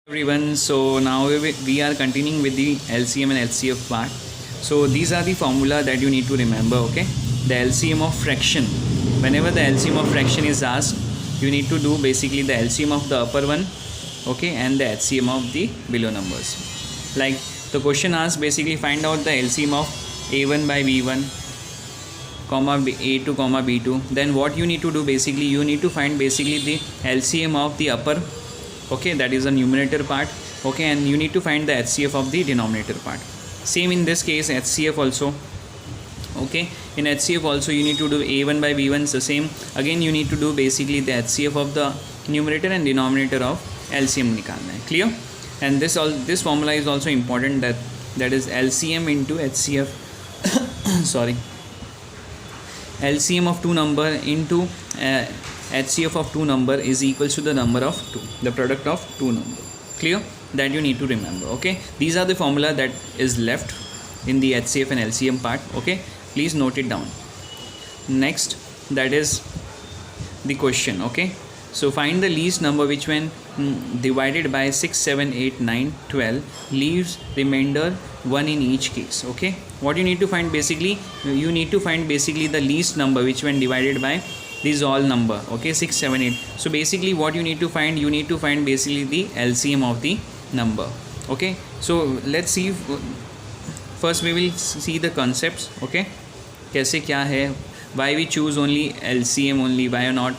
Everyone, so now we are continuing with the LCM and LCF part. So these are the formula that you need to remember. Okay, the LCM of fraction. Whenever the LCM of fraction is asked, you need to do basically the LCM of the upper one, okay, and the HCM of the below numbers. Like the question asks, basically find out the LCM of A1 by B1 comma A2 comma B2. Then what you need to do, basically you need to find basically the LCM of the upper, okay, that is the numerator part, okay, and you need to find the HCF of the denominator part. Same in this case, HCF also, okay, in HCF also you need to do A1 by B1. So same again, you need to do basically the HCF of the numerator and denominator of LCM निकालना है. Clear? And this formula is also important, that is LCM into HCF sorry, LCM of two number into HCF of two number is equals to the number of 2, the product of two number. Clear? That you need to remember. Okay, these are the formula that is left in the HCF and LCM part. Okay, please note it down. Next, that is the question. Okay, so find the least number which when divided by 6, 7, 8, 9, 12 leaves remainder 1 in each case. Okay, what you need to find, basically you need to find basically the least number which when divided by these all number, okay, 6, 7, 8. So basically what you need to find basically the LCM of the number. Okay, so let's see. First we will see the concepts. Okay, कैसे क्या है, why we choose only LCM only, why not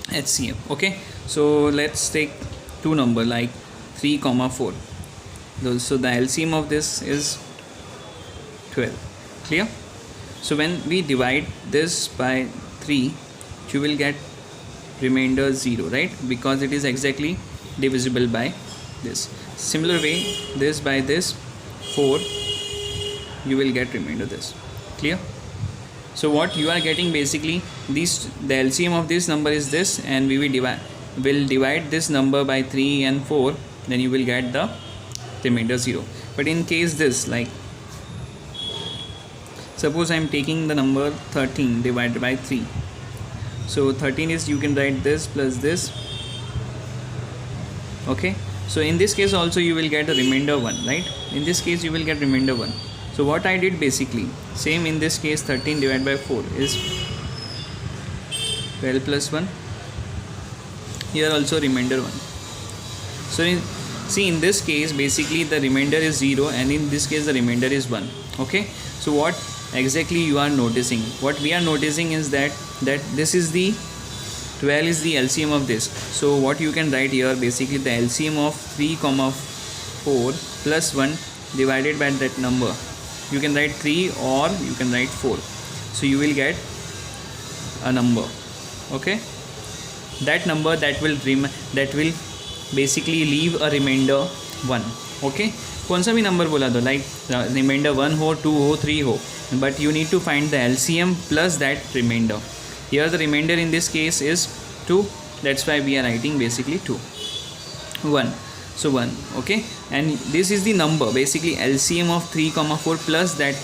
HCM. Okay, so let's take two number like 3 comma 4. So the LCM of this is 12. Clear? So when we divide this by 3, you will get remainder 0, right? Because it is exactly divisible by this. Similar way, this by this 4, you will get remainder this. Clear? So what you are getting, basically the LCM of this number is this, and we will divide this number by 3 and 4, then you will get the remainder 0. But in case this, like suppose I am taking the number 13 divided by 3. So 13 is, you can write this plus this. Okay, so in this case also you will get a remainder 1, right? In this case you will get remainder 1. So what I did, basically same in this case, 13 divided by 4 is 12 plus 1. Here also remainder 1. So in this case, basically the remainder is 0, and in this case the remainder is 1. Okay, so what exactly you are noticing, what we are noticing is that this is the 12 is the LCM of this. So what you can write here, basically the LCM of 3 comma 4 plus 1 divided by that number, you can write 3 or you can write 4. So you will get a number. Okay, that number that will basically leave a remainder 1. Okay, कौन सा भी number बोला दो, like remainder 1 हो, 2 हो, 3 हो, but you need to find the LCM plus that remainder. Here the remainder in this case is 2, that's why we are writing basically 2, 1. So 1. Okay, and this is the number, basically LCM of 3 comma 4 plus that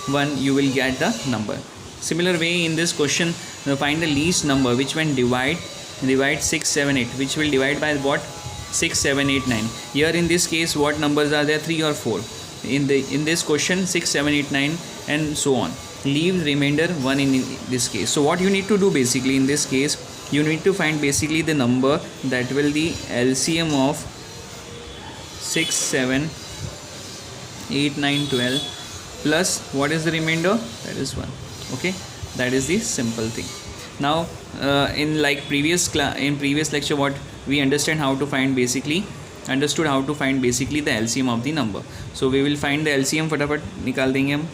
1, you will get the number. Similar way in this question, find the least number which when divide 6, 7, 8, which will divide by what? 6, 7, 8, 9. Here in this case, what numbers are there? 3 or 4. In this question, 6, 7, 8, 9 and so on. Leave remainder 1 in this case. So what you need to do, basically in this case, you need to find basically the number that will the LCM of 6, 7, 8, 9, 12 plus what is the remainder? That is 1. Okay, that is the simple thing. Now in like previous lecture, what we understood how to find basically the LCM of the number. So we will find the LCM, फटाफट निकाल देंगे हम.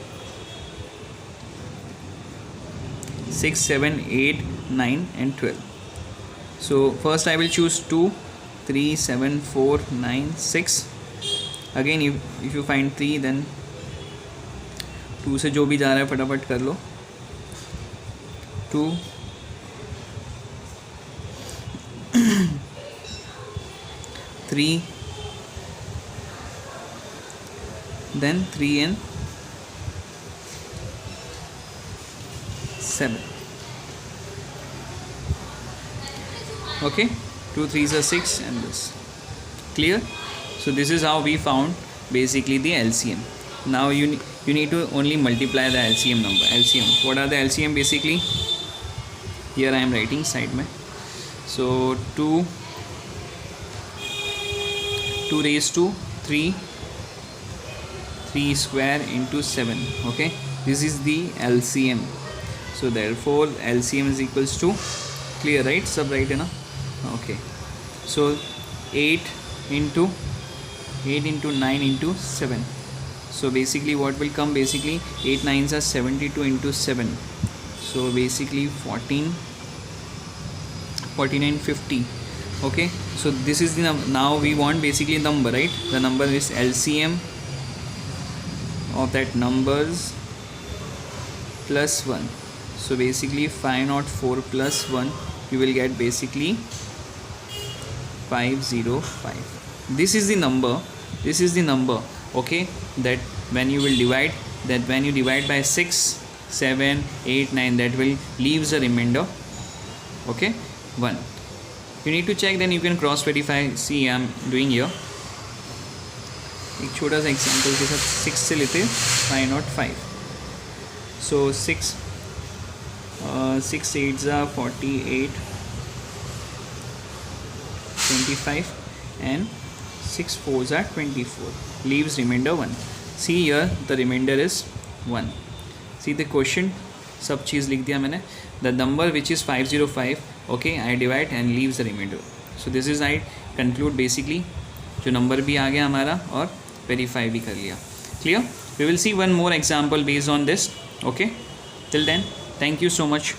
6, 7, 8, 9 and 12. So first I will choose 2, 3, 7, 4, 9, 6. Again if you find 3, then 2 से जो भी जा रहा है फटाफट कर लो. 2, 3, then 3 and 7. Okay, 2 3s are 6 and this. Clear? So this is how we found basically the LCM. Now you need to only multiply the LCM number. LCM, what are the LCM basically? Here I am writing side mein. So 2 raised to 3 square into 7. Okay, this is the LCM. So therefore LCM is equals to, clear right? Sub right hai na? Okay, so 8 into 9 into 7. So basically what will come, basically 8 9s are 72 into 7. So basically 49 50. Okay, so this is the now we want basically number, right? The number is LCM of that numbers plus 1. So basically 504 plus 1, you will get basically 505. This is the number, okay, that when you will divide, that when you divide by 6 7 8 9, that will leaves a remainder, okay, 1. You need to check, then you can cross verify. See, I am doing here एक छोटा सा example के साथ 6 से लेते 505. So 6 8s are 48 25 and 6 4s are 24, leaves remainder 1. See here the remainder is 1. See the question, सब चीज़ लिख दिया मैंने. The number which is 505, okay, I divide and leaves the remainder. So this is I conclude basically, जो number भी आ गया हमारा और verify भी कर लिया. Clear? We will see one more example based on this. Okay, till then thank you so much.